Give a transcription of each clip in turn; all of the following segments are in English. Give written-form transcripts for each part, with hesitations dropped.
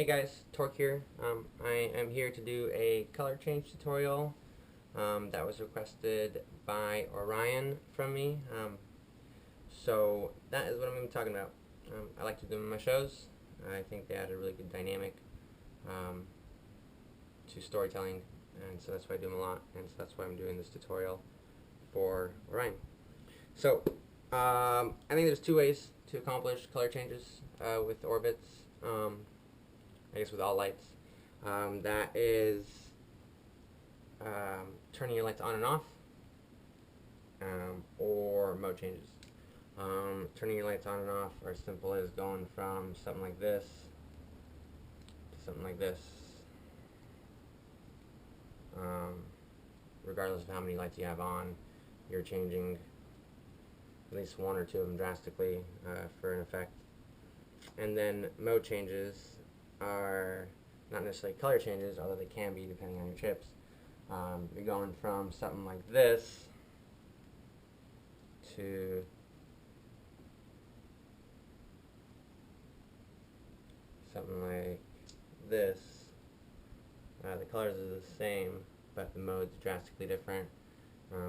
Hey guys, Torque here. I am here to do a color change tutorial that was requested by Orion from me. So that is what I'm going to be talking about. I like to do them in my shows. I think they add a really good dynamic um, to storytelling, and so that's why I do them a lot, and so that's why I'm doing this tutorial for Orion. So I think there's two ways to accomplish color changes with orbits. I guess with all lights. That is turning your lights on and off, or mode changes. Turning your lights on and off are as simple as going from something like this to something like this, regardless of how many lights you have on. You're changing at least one or two of them drastically for an effect. And then mode changes are not necessarily color changes, although they can be depending on your chips. You're going from something like this to something like this. The colors are the same, but the mode's drastically different,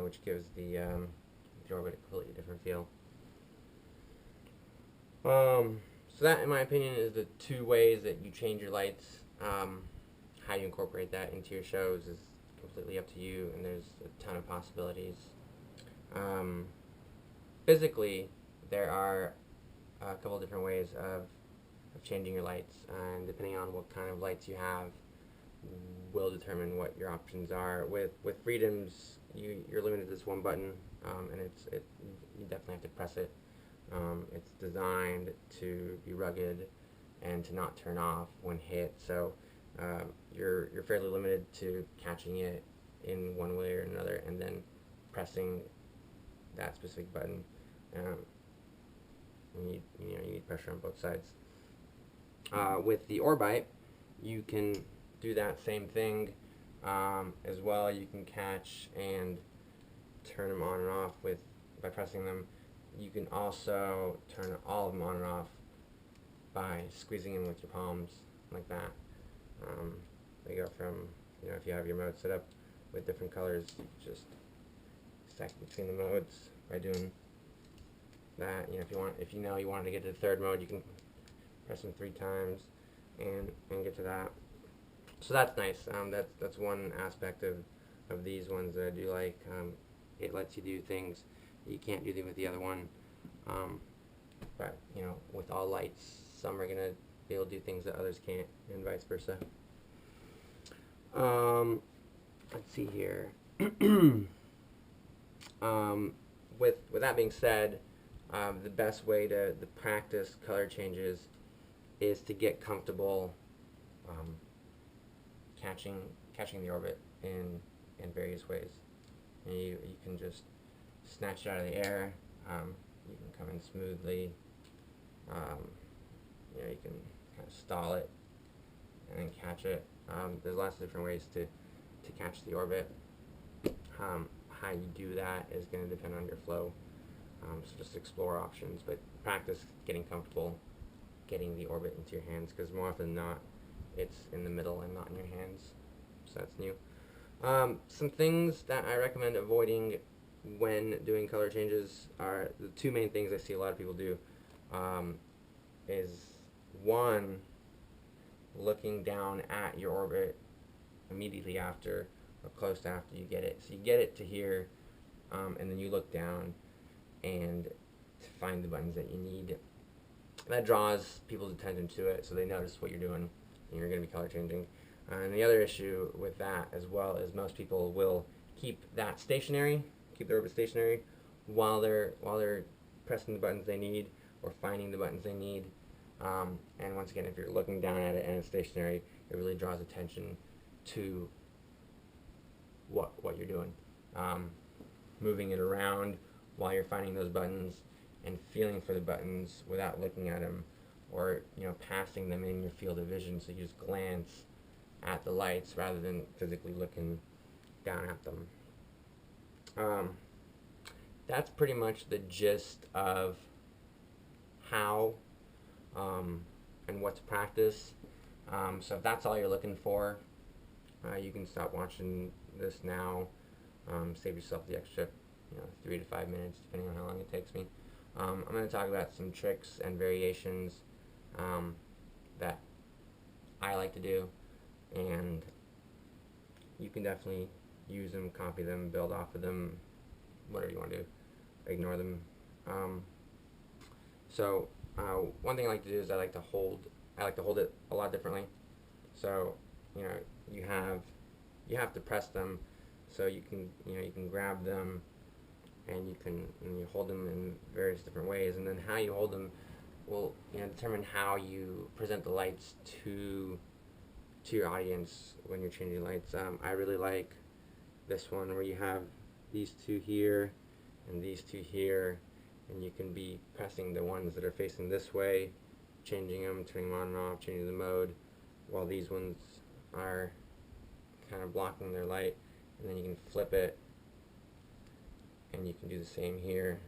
which gives the orbit a completely different feel. So that, in my opinion, is the two ways that you change your lights. How you incorporate that into your shows is completely up to you, and there's a ton of possibilities. Physically, there are a couple of different ways of changing your lights, and depending on what kind of lights you have will determine what your options are. With freedoms, you're limited to this one button, and you definitely have to press it. It's designed to be rugged and to not turn off when hit, so you're fairly limited to catching it in one way or another and then pressing that specific button. You need pressure on both sides. With the Orbite, you can do that same thing as well. You can catch and turn them on and off by pressing them. You can also turn all of them on and off by squeezing them with your palms like that. They go from, if you have your mode set up with different colors, you can just stack between the modes by doing that. If you wanted to get to the third mode, you can press them 3 times and get to that. So that's nice. That's one aspect of these ones that I do like. It lets you do things you can't do them with the other one. But with all lights, some are gonna be able to do things that others can't, and vice versa. Let's see here. With that being said, the best way to practice color changes is to get comfortable catching the orbit in various ways. And you can just snatch it out of the air. You can come in smoothly. You can kind of stall it and then catch it. There's lots of different ways to catch the orbit. How you do that is going to depend on your flow. So just explore options, but practice getting comfortable getting the orbit into your hands, because more often than not, it's in the middle and not in your hands. So that's new. Some things that I recommend avoiding when doing color changes are the two main things I see a lot of people do. Is one, looking down at your orbit immediately after or close after you get it. So you get it to here, and then you look down and to find the buttons that you need. That draws people's attention to it, so they notice what you're doing and you're going to be color changing. And the other issue with that as well is most people will keep that stationary, keep their orbit stationary while they're pressing the buttons they need or finding the buttons they need. And once again, if you're looking down at it and it's stationary, it really draws attention to what you're doing. Moving it around while you're finding those buttons and feeling for the buttons without looking at them, or passing them in your field of vision, so you just glance at the lights rather than physically looking down at them. That's pretty much the gist of how and what to practice. So if that's all you're looking for, you can stop watching this now. Save yourself the extra 3 to 5 minutes, depending on how long it takes me. I'm going to talk about some tricks and variations that I like to do, and you can definitely use them, copy them, build off of them, whatever you want to do. Ignore them. So one thing I like to do is I like to hold it a lot differently. So you have to press them, so you can grab them, and you hold them in various different ways, and then how you hold them will determine how you present the lights to your audience when you're changing lights. I really like this one where you have these two here and these two here, and you can be pressing the ones that are facing this way, changing them, turning them on and off, changing the mode, while these ones are kind of blocking their light, and then you can flip it, and you can do the same here.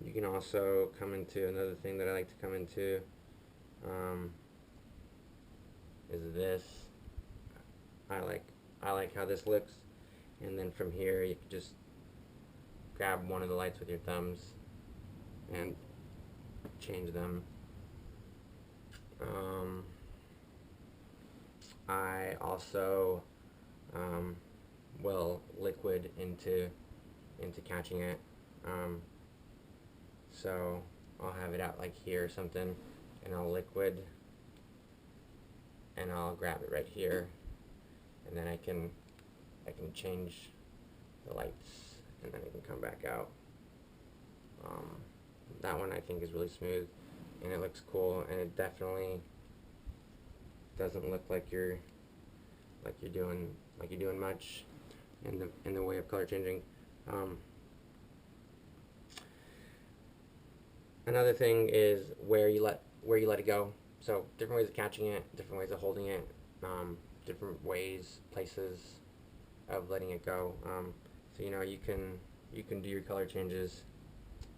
You can also come into another thing that I like to come into is this. I like how this looks, and then from here you can just grab one of the lights with your thumbs and change them. I also will liquid into catching it. So I'll have it out like here or something, and I'll liquid, and I'll grab it right here, and then I can change the lights, and then it can come back out. That one I think is really smooth, and it looks cool, and it definitely doesn't look like you're doing much in the way of color changing. Another thing is where you let it go. So different ways of catching it, different ways of holding it, different ways, places of letting it go. So you can do your color changes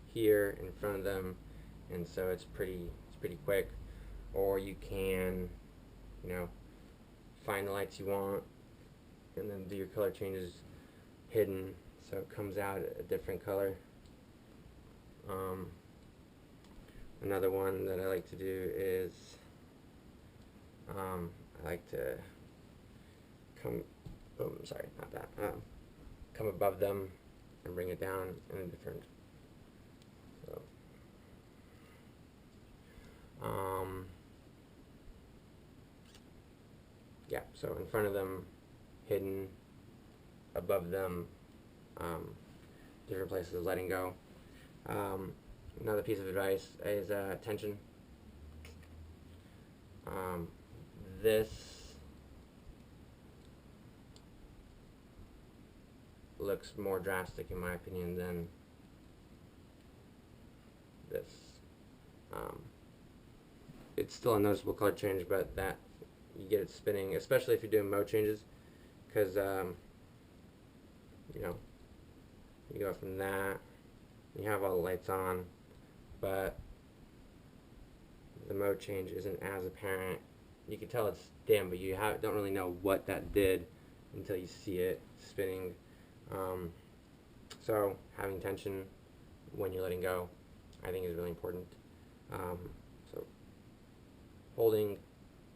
here in front of them, and so it's pretty quick. Or you can find the lights you want, and then do your color changes hidden, so it comes out a different color. Another one that I like to do is I like to come above them and bring it down in a different. So yeah, so in front of them, hidden, above them, different places of letting go. Another piece of advice is tension. This looks more drastic in my opinion than this. It's still a noticeable color change, but that you get it spinning, especially if you're doing mode changes, because you go from that, you have all the lights on, but the mode change isn't as apparent. You can tell it's dim, but you don't really know what that did until you see it spinning. So having tension when you're letting go, I think, is really important. So holding,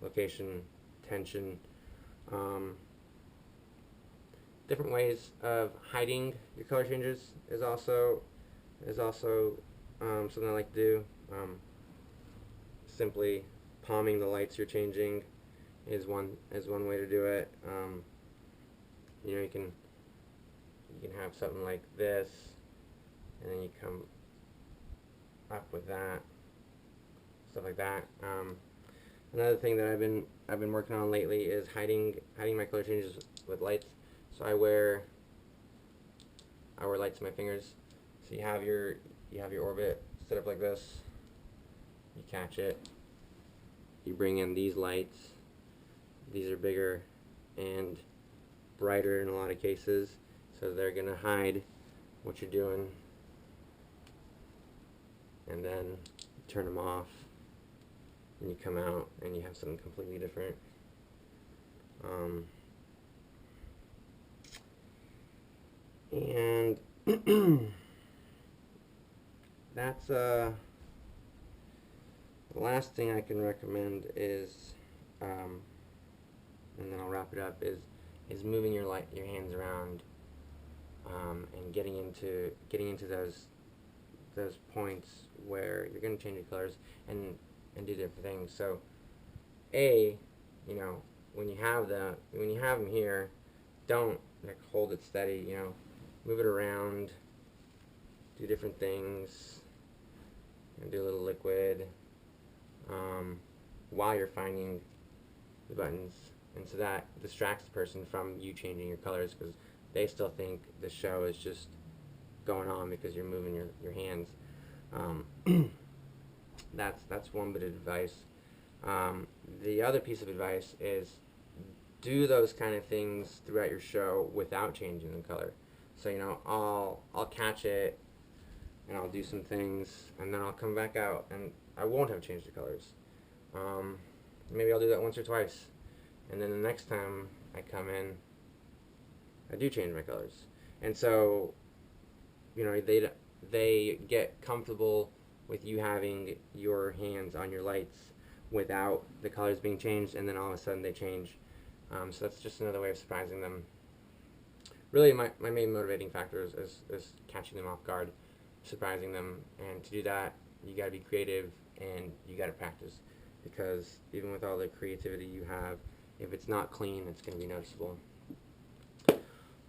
location, tension, different ways of hiding your color changes is also something I like to do. Simply palming the lights you're changing is one way to do it. You can have something like this, and then you come up with that, stuff like that. Another thing that I've been working on lately is hiding my color changes with lights. So I wear lights in my fingers. So you have your orbit set up like this. You catch it. You bring in these lights. These are bigger and brighter in a lot of cases, so they're gonna hide what you're doing. And then turn them off, and you come out and you have something completely different. And that's the last thing I can recommend is, and then I'll wrap it up, is moving your hands around, and getting into those points where you're going to change your colors and do different things. So, you know, when you have them here, don't like hold it steady. You know, move it around, do different things, and do a little liquid while you're finding the buttons, and so that distracts the person from you changing your colors, because they still think the show is just going on because you're moving your hands. That's one bit of advice. The other piece of advice is do those kind of things throughout your show without changing the color. So, you know, I'll catch it and I'll do some things, and then I'll come back out and I won't have changed the colors. Maybe I'll do that once or twice, and then the next time I come in, I do change my colors. And so, you know, they get comfortable with you having your hands on your lights without the colors being changed, and then all of a sudden they change. So that's just another way of surprising them. Really, my main motivating factor is catching them off guard, surprising them, and to do that, you gotta be creative and you gotta practice, because even with all the creativity you have, if it's not clean, it's gonna be noticeable.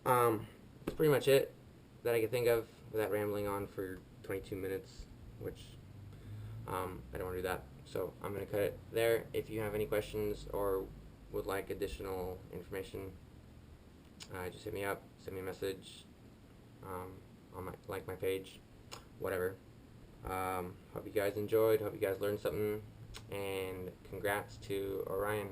That's pretty much it that I can think of without rambling on for 22 minutes, which I don't want to do that. So I'm going to cut it there. If you have any questions or would like additional information, just hit me up, send me a message on my page, whatever. Hope you guys enjoyed, hope you guys learned something, and congrats to Orion.